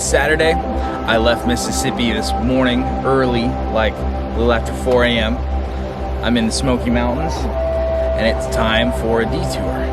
It's Saturday. I left Mississippi this morning early, like a little after 4 a.m. I'm in the Smoky Mountains, and it's time for a detour.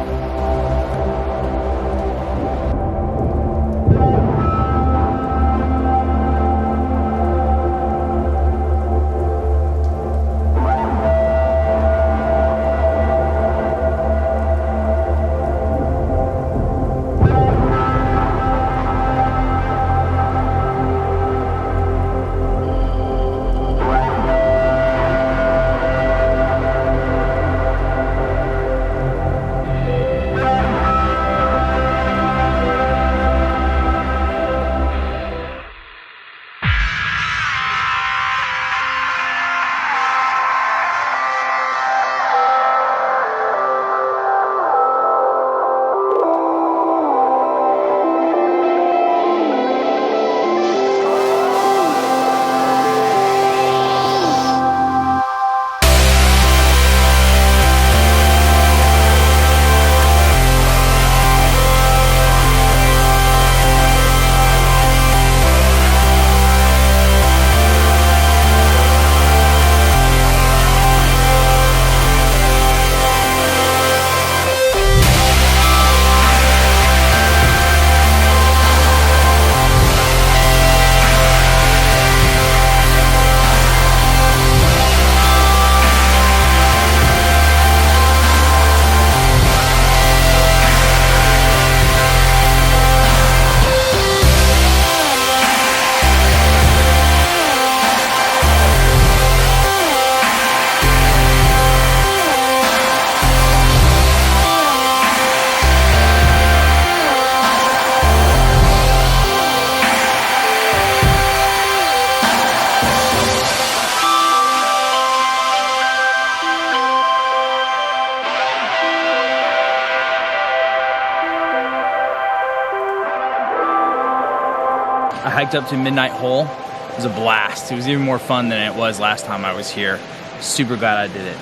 I hiked up to Midnight Hole. It was a blast. It was even more fun than it was last time I was here. Super glad I did it.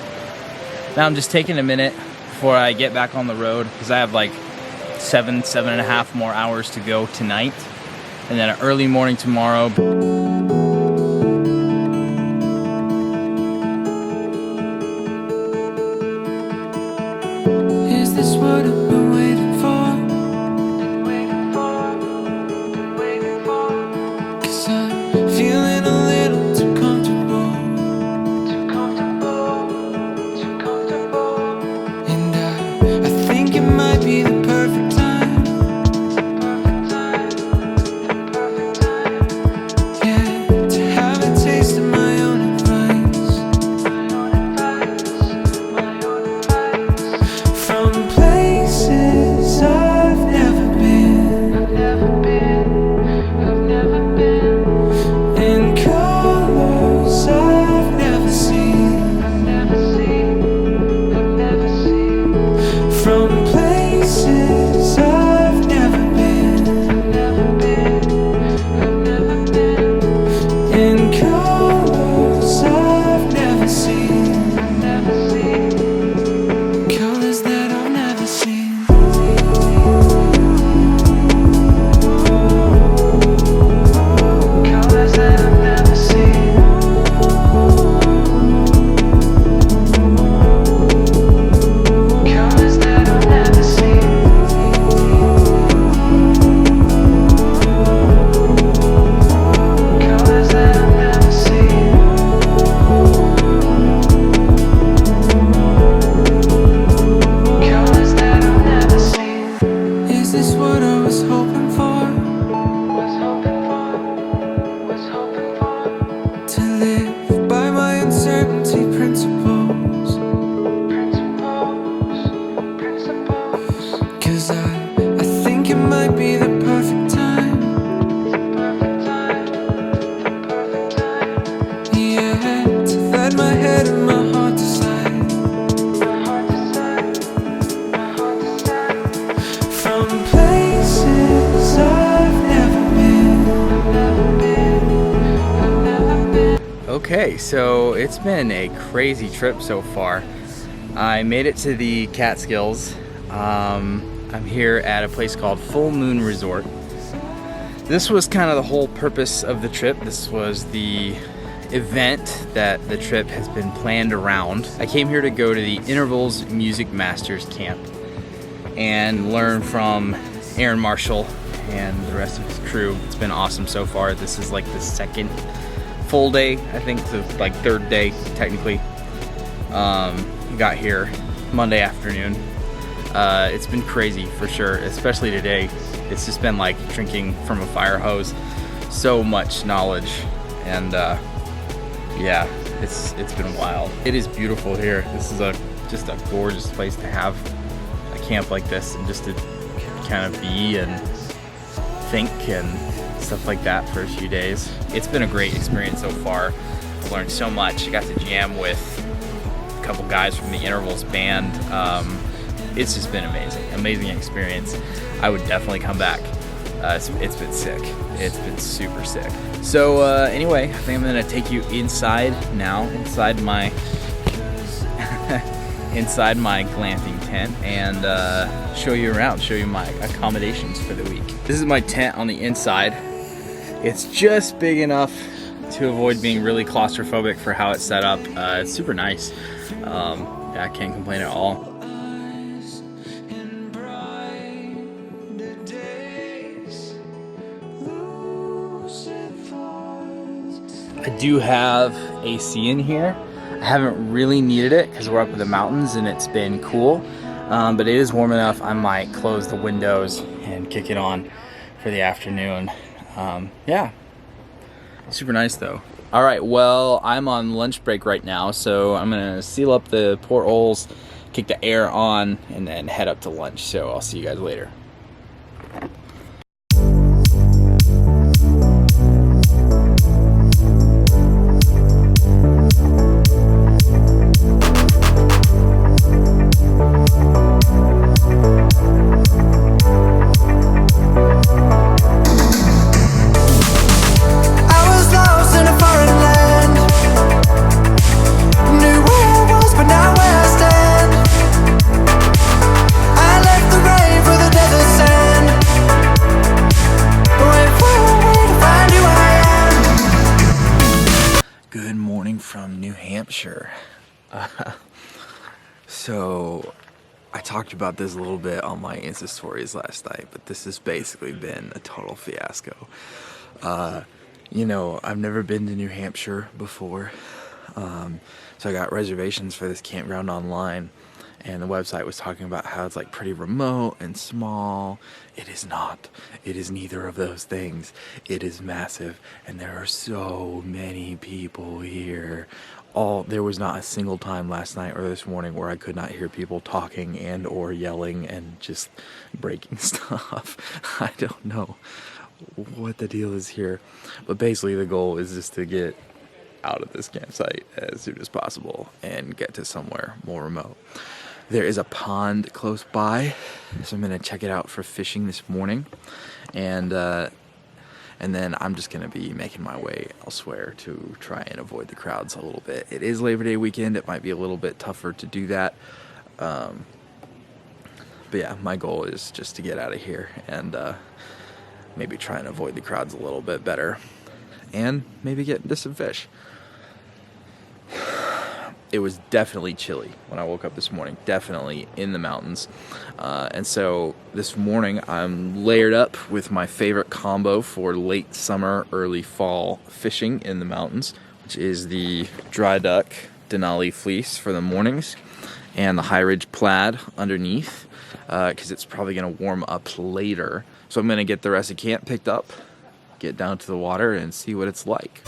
Now I'm just taking a minute before I get back on the road because I have like 7.5 more hours to go tonight. And then an early morning tomorrow. Is this what I've been waiting for? Feeling a little too comfortable. And I think it might be the perfect time. Yeah, to have a taste of my own advice. From places I've never been. From places I've never been, in colors I've never seen, colors that I've never seen. Colors that I've never seen. Okay, so it's been a crazy trip so far. I made it to the Catskills. I'm here at a place called Full Moon Resort. This was kind of the whole purpose of the trip. This was the event that the trip has been planned around. I came here to go to the Intervals Music Masters Camp and learn from Aaron Marshall and the rest of his crew. It's been awesome so far. This is like the second full day, I think, so like third day technically. Got here Monday afternoon. It's been crazy for sure, especially today. It's just been like drinking from a fire hose. So much knowledge, and yeah, it's been wild. It is beautiful here. This is just a gorgeous place to have a camp like this, and just to kind of be and think and stuff like that for a few days. It's been a great experience so far. I've learned so much. I got to jam with a couple guys from the Intervals band. It's just been amazing experience. I would definitely come back. It's been sick. It's been super sick. So anyway, I think I'm gonna take you inside now, inside my inside my glamping tent, and show you around, show you my accommodations for the week. This is my tent on the inside. It's just big enough to avoid being really claustrophobic for how it's set up. It's super nice. Yeah, I can't complain at all. I do have AC in here. I haven't really needed it because we're up in the mountains and it's been cool, but it is warm enough. I might close the windows and kick it on for the afternoon. Yeah, super nice though. All right, well, I'm on lunch break right now, so I'm gonna seal up the portholes, kick the air on, and then head up to lunch. So I'll see you guys later. From New Hampshire. So I talked about this a little bit on my Insta stories last night, but this has basically been a total fiasco. You know, I've never been to New Hampshire before, so I got reservations for this campground online, and the website was talking about how it's like pretty remote and small. It is not. It is neither of those things. It is massive, and there are so many people here. There was not a single time last night or this morning where I could not hear people talking and or yelling and just breaking stuff. I don't know what the deal is here, but basically the goal is just to get out of this campsite as soon as possible and get to somewhere more remote. There is a pond close by, so I'm gonna check it out for fishing this morning, and then I'm just gonna be making my way elsewhere to try and avoid the crowds a little bit. It is Labor Day weekend. It might be a little bit tougher to do that, but yeah, my goal is just to get out of here and maybe try and avoid the crowds a little bit better, and maybe get into some fish. It was definitely chilly when I woke up this morning, definitely in the mountains. And so this morning I'm layered up with my favorite combo for late summer, early fall fishing in the mountains, which is the dry duck Denali fleece for the mornings and the high ridge plaid underneath, because it's probably going to warm up later. So I'm going to get the rest of camp picked up, get down to the water and see what it's like.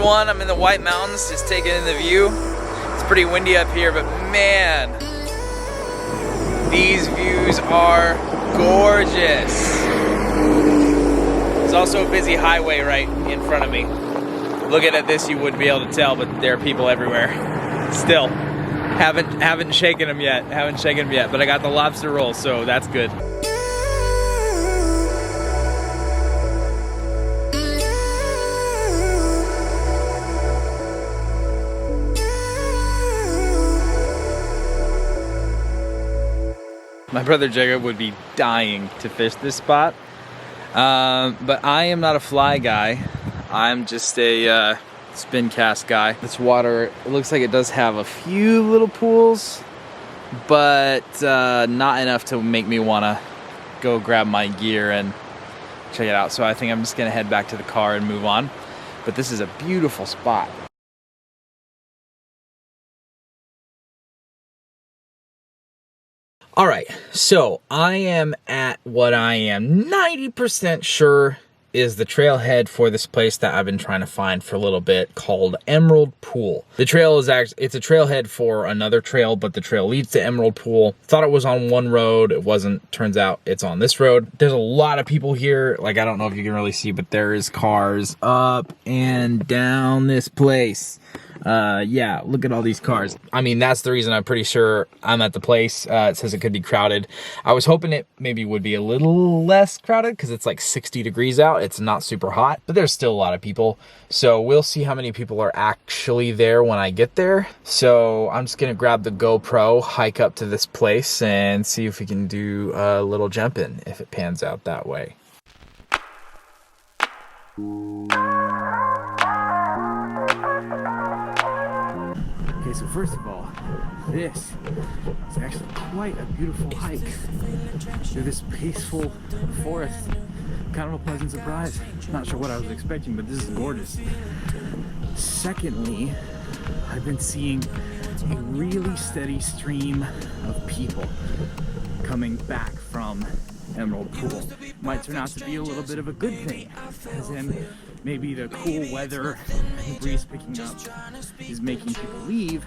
one. I'm in the White Mountains, just taking in the view. It's pretty windy up here, but man, these views are gorgeous. There's also a busy highway right in front of me. Looking at this, you wouldn't be able to tell, but there are people everywhere. Still, haven't shaken them yet. But I got the lobster roll, so that's good. My brother Jacob would be dying to fish this spot, but I am not a fly guy. I'm just a spin cast guy. This water, it looks like it does have a few little pools, but not enough to make me want to go grab my gear and check it out. So I think I'm just gonna head back to the car and move on. But this is a beautiful spot. All right, so I am at what I am 90% sure is the trailhead for this place that I've been trying to find for a little bit, called Emerald Pool. The trail is actually, it's a trailhead for another trail, but the trail leads to Emerald Pool. Thought it was on one road, it wasn't. Turns out it's on this road. There's a lot of people here. Like, I don't know if you can really see, but there is cars up and down this place. Yeah, look at all these cars. I mean, that's the reason I'm pretty sure I'm at the place. It says it could be crowded. I was hoping it maybe would be a little less crowded because it's like 60 degrees out. It's not super hot, but there's still a lot of people. So we'll see how many people are actually there when I get there. So I'm just gonna grab the GoPro, hike up to this place, and see if we can do a little jump in if it pans out that way. Okay, so first of all, this is actually quite a beautiful hike through this peaceful forest. Kind of a pleasant surprise. Not sure what I was expecting, but this is gorgeous. Secondly, I've been seeing a really steady stream of people coming back from Emerald Pool. Might turn out to be a little bit of a good thing, as in maybe the cool weather and the breeze picking up is making people leave,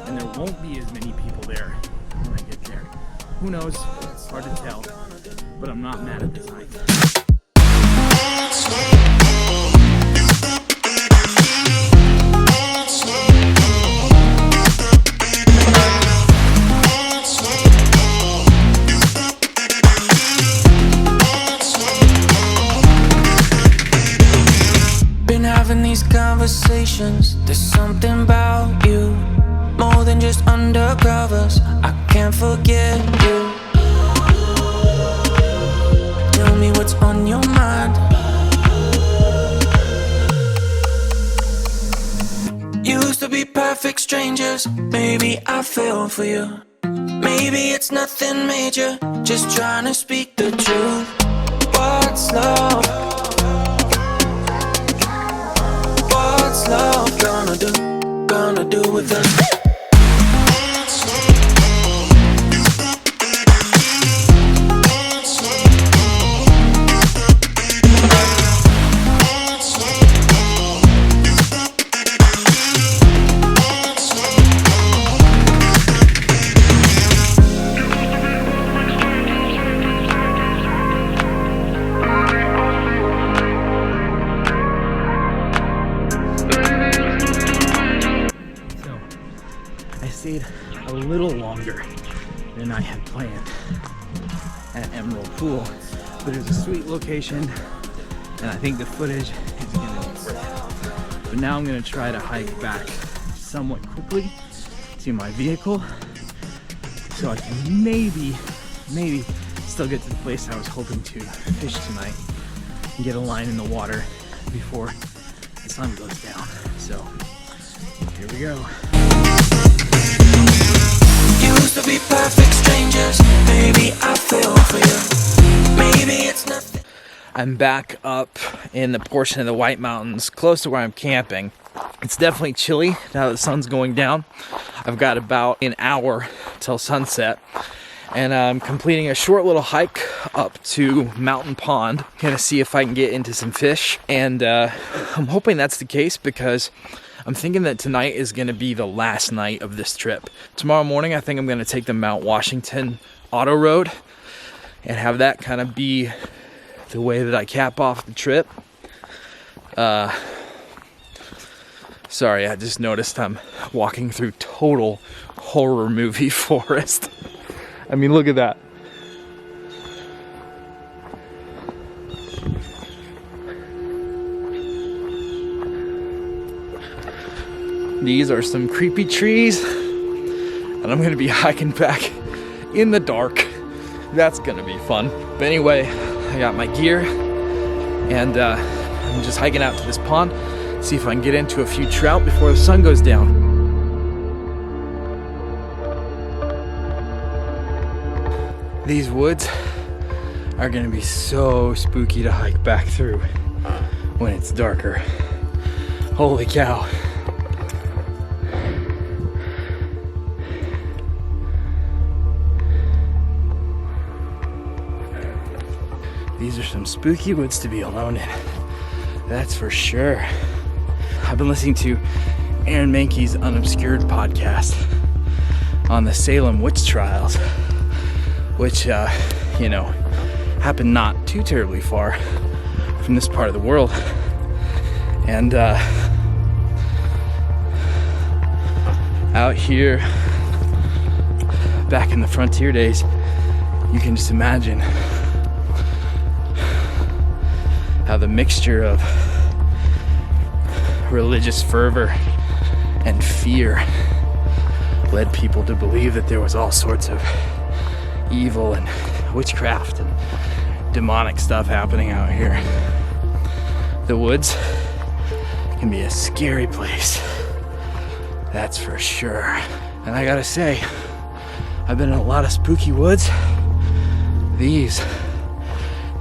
and there won't be as many people there when I get there. Who knows? Hard to tell, but I'm not mad at this hike. Conversations, there's something about you, more than just undercovers. I can't forget you. Tell me what's on your mind. Used to be perfect strangers. Maybe I fell for you. Maybe it's nothing major, just trying to speak the truth. What's love? What's love gonna do with us? A little longer than I had planned at Emerald Pool, but it was a sweet location, and I think the footage is gonna be worth it. But now I'm gonna try to hike back somewhat quickly to my vehicle, so I can maybe still get to the place I was hoping to fish tonight and get a line in the water before the sun goes down. So here we go. Used to be perfect strangers. Maybe I fell for you. Maybe it's nothing. I'm back up in the portion of the White Mountains close to where I'm camping. It's definitely chilly now that the sun's going down. I've got about an hour till sunset, And I'm completing a short little hike up to Mountain Pond. Gonna see if I can get into some fish. And I'm hoping that's the case because I'm thinking that tonight is gonna be the last night of this trip. Tomorrow morning, I think I'm gonna take the Mount Washington Auto Road and have that kind of be the way that I cap off the trip. Sorry, I just noticed I'm walking through total horror movie forest. I mean, look at that. These are some creepy trees, and I'm gonna be hiking back in the dark. That's gonna be fun. But anyway, I got my gear, and I'm just hiking out to this pond, see if I can get into a few trout before the sun goes down. These woods are gonna be so spooky to hike back through when it's darker. Holy cow. These are some spooky woods to be alone in. That's for sure. I've been listening to Aaron Mahnke's Unobscured podcast on the Salem witch trials, which, happened not too terribly far from this part of the world. And out here, back in the frontier days, you can just imagine how the mixture of religious fervor and fear led people to believe that there was all sorts of evil and witchcraft and demonic stuff happening out here. The woods can be a scary place, that's for sure. And I gotta say, I've been in a lot of spooky woods. These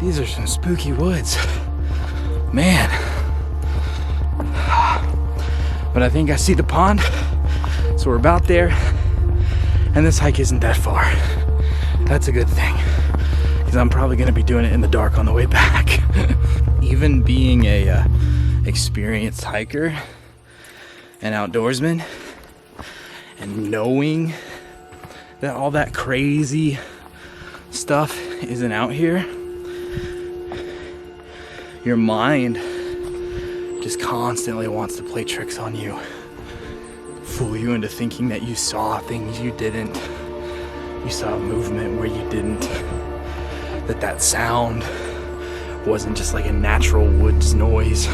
are some spooky woods, man. But I think I see the pond, so we're about there, and this hike isn't that far. That's a good thing, because I'm probably going to be doing it in the dark on the way back. Even being a experienced hiker and outdoorsman, and knowing that all that crazy stuff isn't out here, your mind just constantly wants to play tricks on you, fool you into thinking that you saw things you didn't. You saw movement where you didn't. That sound wasn't just like a natural woods noise.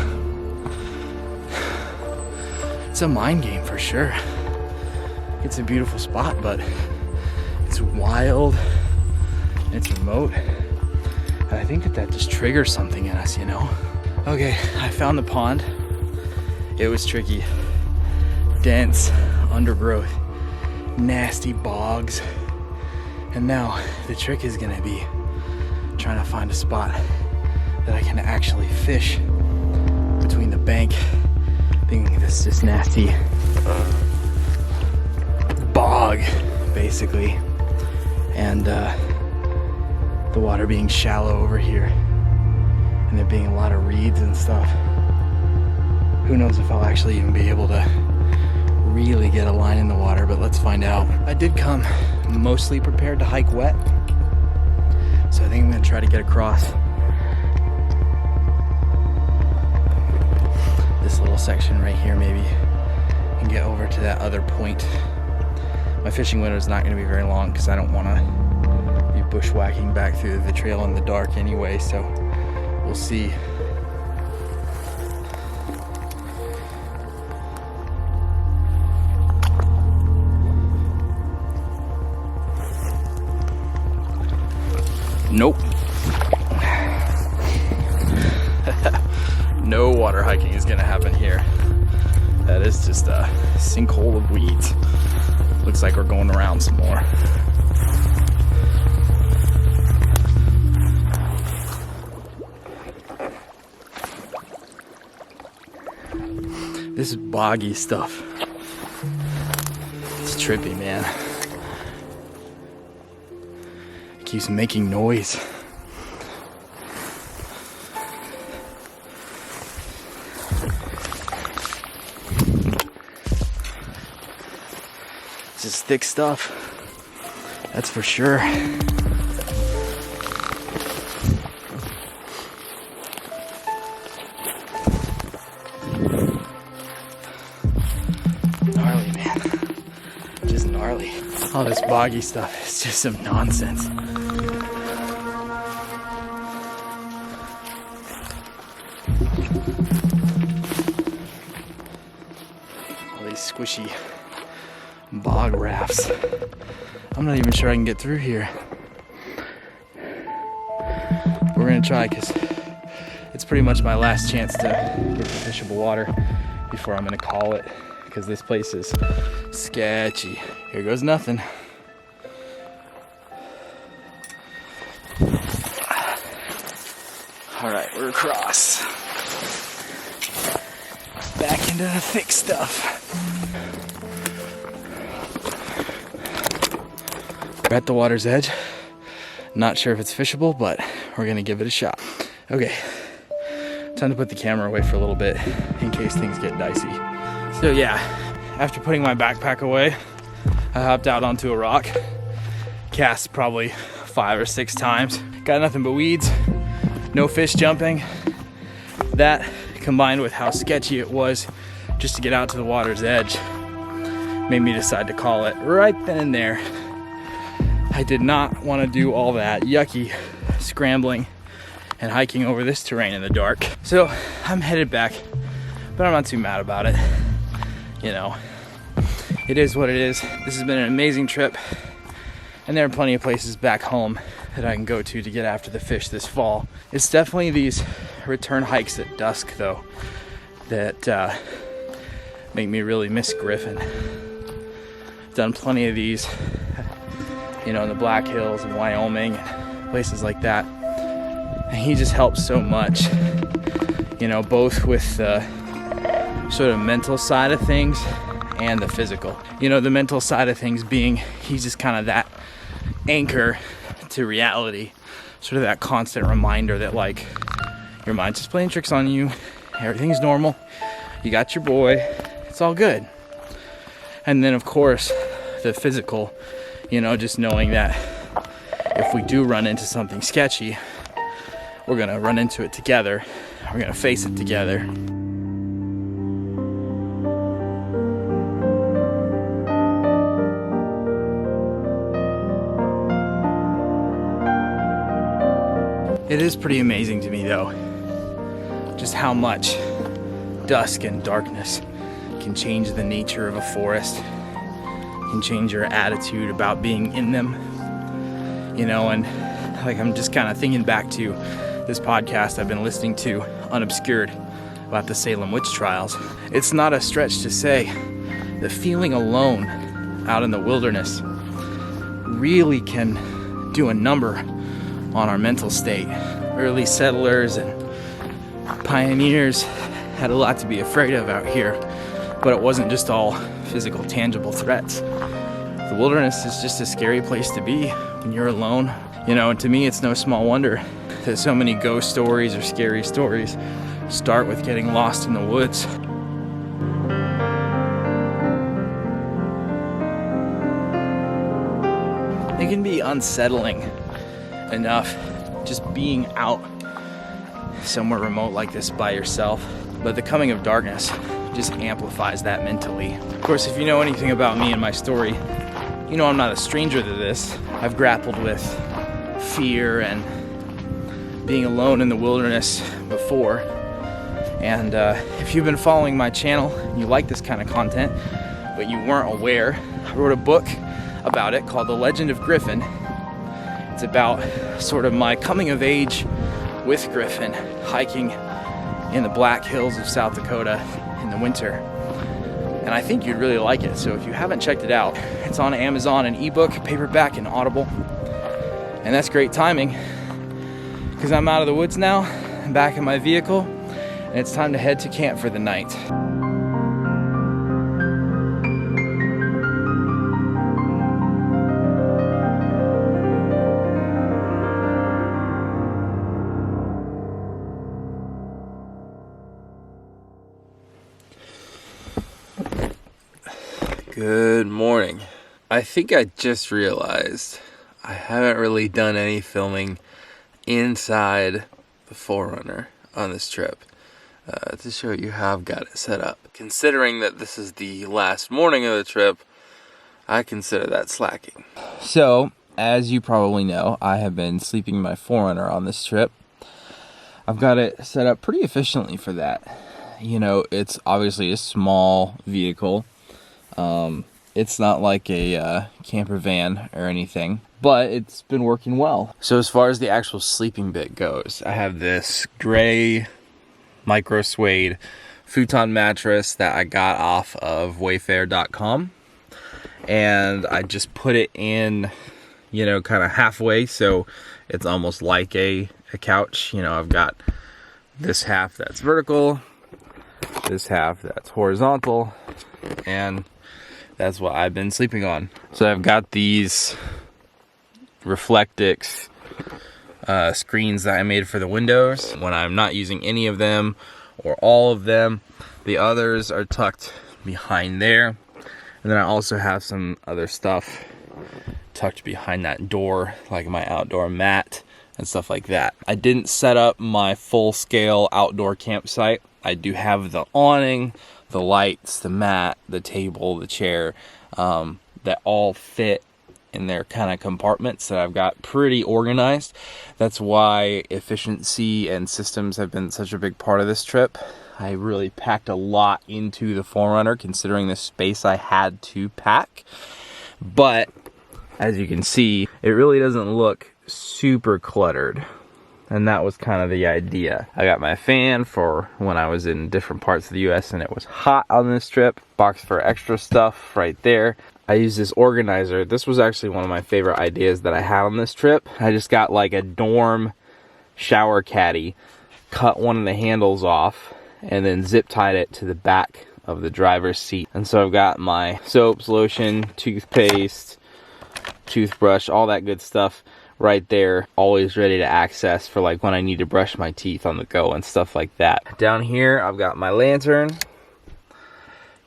It's a mind game for sure. It's a beautiful spot, but it's wild and it's remote. And I think that just triggers something in us, Okay, I found the pond. It was tricky. Dense undergrowth, nasty bogs. And now the trick is gonna be trying to find a spot that I can actually fish between the bank being this nasty bog, basically, and the water being shallow over here, and there being a lot of reeds and stuff. Who knows if I'll actually even be able to really get a line in the water, but let's find out. I did come mostly prepared to hike wet, so I think I'm gonna try to get across this little section right here maybe and get over to that other point. My fishing window is not gonna be very long because I don't wanna be bushwhacking back through the trail in the dark anyway, so we'll see. Nope. No water hiking is gonna happen here. That is just a sinkhole of weeds. Looks like we're going around some more. This is boggy stuff. It's trippy, man. keeps making noise. It's just thick stuff, that's for sure. Gnarly, man. Just gnarly. All this boggy stuff is just some nonsense. All these squishy bog rafts. I'm not even sure I can get through here. We're gonna try, because it's pretty much my last chance to get the fishable water before I'm gonna call it, because this place is sketchy. Here goes nothing. All right, we're across. Back into the thick stuff. We're at the water's edge. Not sure if it's fishable, but we're gonna give it a shot. Okay, time to put the camera away for a little bit in case things get dicey. So yeah, after putting my backpack away, I hopped out onto a rock, cast probably 5 or 6 times. Got nothing but weeds, no fish jumping. That, combined with how sketchy it was just to get out to the water's edge, made me decide to call it right then and there. I did not want to do all that yucky scrambling and hiking over this terrain in the dark. So I'm headed back, but I'm not too mad about it. You know, it is what it is. This has been an amazing trip, and there are plenty of places back home that I can go to get after the fish this fall. It's definitely these return hikes at dusk, though, that make me really miss Griffin. Done plenty of these, you know, in the Black Hills and Wyoming and places like that. And he just helps so much, you know, both with the sort of mental side of things and the physical. You know, the mental side of things being he's just kind of that anchor to reality, sort of that constant reminder that, like, your mind's just playing tricks on you, everything's normal, you got your boy, it's all good. And then of course the physical, you know, just knowing that if we do run into something sketchy, we're gonna run into it together, we're gonna face it together. It is pretty amazing to me, though, just how much dusk and darkness can change the nature of a forest, can change your attitude about being in them, you know. And like, I'm just kind of thinking back to this podcast I've been listening to, Unobscured, about the Salem witch trials. It's not a stretch to say that feeling alone out in the wilderness really can do a number on our mental state. Early settlers and pioneers had a lot to be afraid of out here, but it wasn't just all physical, tangible threats. The wilderness is just a scary place to be when you're alone. You know, and to me, it's no small wonder that so many ghost stories or scary stories start with getting lost in the woods. It can be unsettling enough just being out somewhere remote like this by yourself, but the coming of darkness just amplifies that mentally. Of course, if you know anything about me and my story, you know I'm not a stranger to this. I've grappled with fear and being alone in the wilderness before, and if you've been following my channel and you like this kind of content but you weren't aware, I wrote a book about it called The Legend of Griffin. It's about sort of my coming of age with Griffin, hiking in the Black Hills of South Dakota in the winter. And I think you'd really like it. So if you haven't checked it out, it's on Amazon, an ebook, paperback, and Audible. And that's great timing, because I'm out of the woods now, I'm back in my vehicle, and it's time to head to camp for the night. Good morning. I think I just realized I haven't really done any filming inside the 4Runner on this trip to show you how I've got it set up. Considering that this is the last morning of the trip, I consider that slacking. So, as you probably know, I have been sleeping in my 4Runner on this trip. I've got it set up pretty efficiently for that. You know, it's obviously a small vehicle. It's not like a camper van or anything, but it's been working well. So as far as the actual sleeping bit goes, I have this gray micro suede futon mattress that I got off of wayfair.com, and I just put it in, you know, kind of halfway, so it's almost like a couch. You know, I've got this half that's vertical, this half that's horizontal, and that's what I've been sleeping on. So I've got these Reflectix screens that I made for the windows. When I'm not using any of them or all of them, the others are tucked behind there. And then I also have some other stuff tucked behind that door, like my outdoor mat and stuff like that. I didn't set up my full-scale outdoor campsite. I do have the awning, the lights, the mat, the table, the chair, that all fit in their kind of compartments that I've got pretty organized. That's why efficiency and systems have been such a big part of this trip. I really packed a lot into the 4Runner considering the space I had to pack. But as you can see, it really doesn't look super cluttered. And that was kind of the idea. I got my fan for when I was in different parts of the US and it was hot on this trip. Box for extra stuff right there. I used this organizer. This was actually one of my favorite ideas that I had on this trip. I just got like a dorm shower caddy, cut one of the handles off, and then zip tied it to the back of the driver's seat. And so I've got my soaps, lotion, toothpaste, toothbrush, all that good stuff right there, always ready to access for like when I need to brush my teeth on the go and stuff like that. Down here I've got my lantern.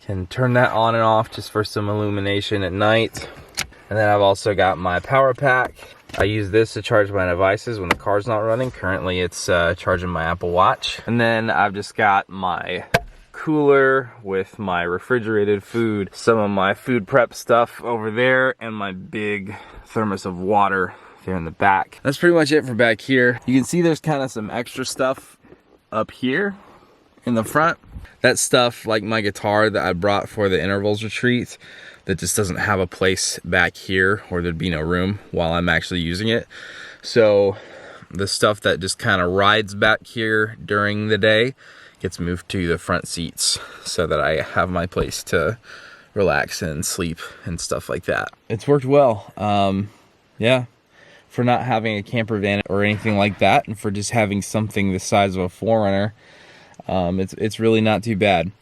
Can turn that on and off just for some illumination at night. And then I've also got my power pack. I use this to charge my devices when the car's not running. Currently it's charging my Apple Watch. And then I've just got my cooler with my refrigerated food, some of my food prep stuff over there, and my big thermos of water there in the back. That's pretty much it for back here. You can see there's kind of some extra stuff up here in the front. That stuff, like my guitar that I brought for the intervals retreat, that just doesn't have a place back here, or there'd be no room while I'm actually using it. So the stuff that just kind of rides back here during the day gets moved to the front seats so that I have my place to relax and sleep and stuff like that. It's worked well. Yeah. For not having a camper van or anything like that, and for just having something the size of a 4Runner, it's really not too bad.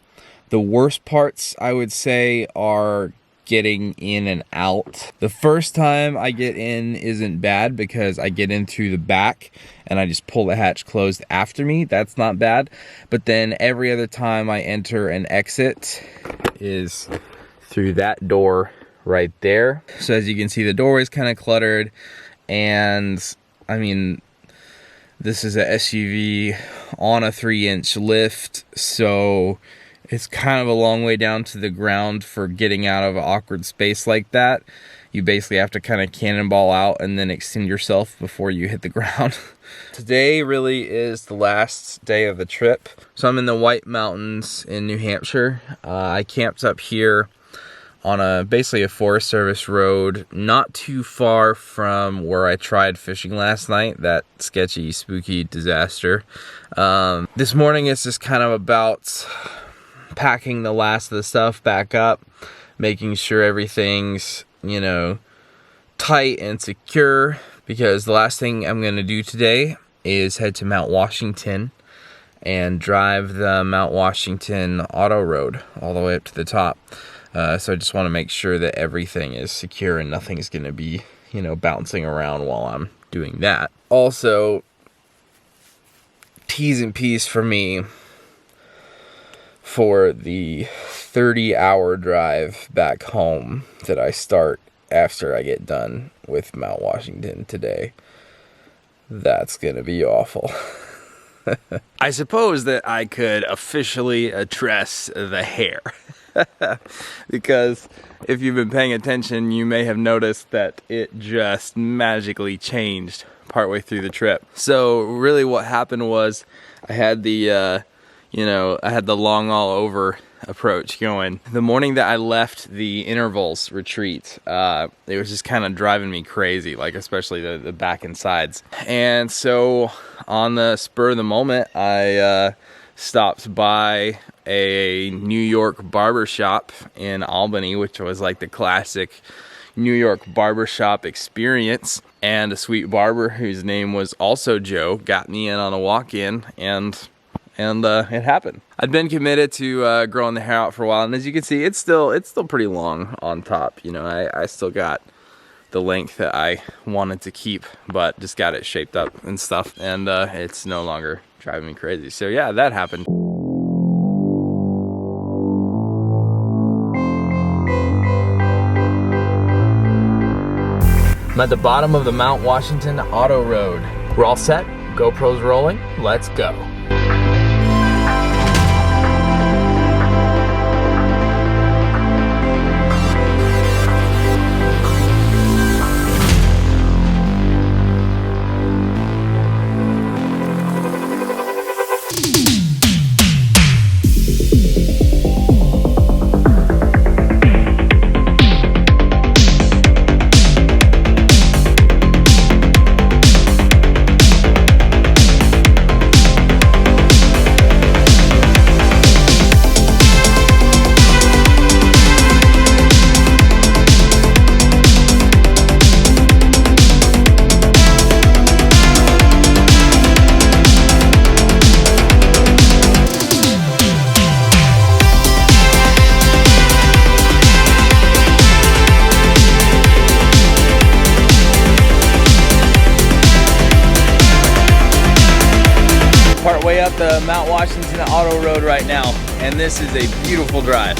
The worst parts, I would say, are getting in and out. The first time I get in isn't bad because I get in through the back and I just pull the hatch closed after me. That's not bad. But then every other time I enter and exit is through that door right there. So as you can see, the doorway is kind of cluttered. And I mean, this is a SUV on a 3-inch lift, so it's kind of a long way down to the ground for getting out of an awkward space like that. You basically have to kind of cannonball out and then extend yourself before you hit the ground. Today really is the last day of the trip. So I'm in the White Mountains in New Hampshire. I camped up here on basically a Forest Service road, not too far from where I tried fishing last night, that sketchy, spooky disaster. This morning it's just kind of about packing the last of the stuff back up, making sure everything's, you know, tight and secure, because the last thing I'm going to do today is head to Mount Washington and drive the Mount Washington Auto Road all the way up to the top. So I just want to make sure that everything is secure and nothing's going to be, you know, bouncing around while I'm doing that. Also, T's and P's for me for the 30-hour drive back home that I start after I get done with Mount Washington today. That's gonna be awful. I suppose that I could officially address the hair. Because if you've been paying attention, you may have noticed that it just magically changed partway through the trip. So really what happened was I had the I had the long all over approach going. The morning that I left the intervals retreat, it was just kind of driving me crazy, like especially the back and sides. And so on the spur of the moment, I stopped by a New York barbershop in Albany, which was like the classic New York barbershop experience. And a sweet barber whose name was also Joe got me in on a walk-in, and it happened. I'd been committed to growing the hair out for a while, and as you can see, it's still pretty long on top. You know, I still got the length that I wanted to keep, but just got it shaped up and stuff, and it's no longer driving me crazy. So yeah, that happened. I'm at the bottom of the Mount Washington Auto Road. We're all set, GoPro's rolling, let's go. Partway up the Mount Washington Auto Road right now, and this is a beautiful drive.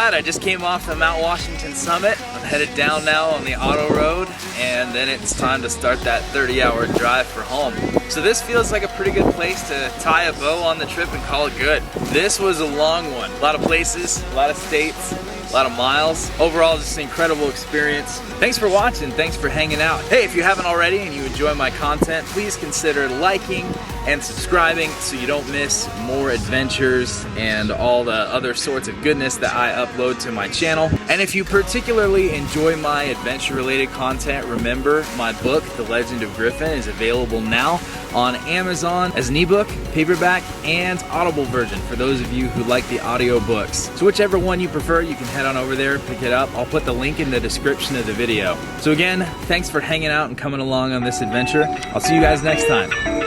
ride. I just came off the Mount Washington summit. I'm headed down now on the auto road, and then it's time to start that 30-hour drive for home. So this feels like a pretty good place to tie a bow on the trip and call it good. This was a long one. A lot of places, a lot of states, a lot of miles. Overall, just an incredible experience. Thanks for watching. Thanks for hanging out. Hey, if you haven't already and you enjoy my content, please consider liking and subscribing so you don't miss more adventures and all the other sorts of goodness that I upload to my channel. And if you particularly enjoy my adventure-related content, remember my book, The Legend of Griffin, is available now on Amazon as an ebook, paperback, and Audible version for those of you who like the audiobooks. So whichever one you prefer, you can head on over there, pick it up. I'll put the link in the description of the video. So again, thanks for hanging out and coming along on this adventure. I'll see you guys next time.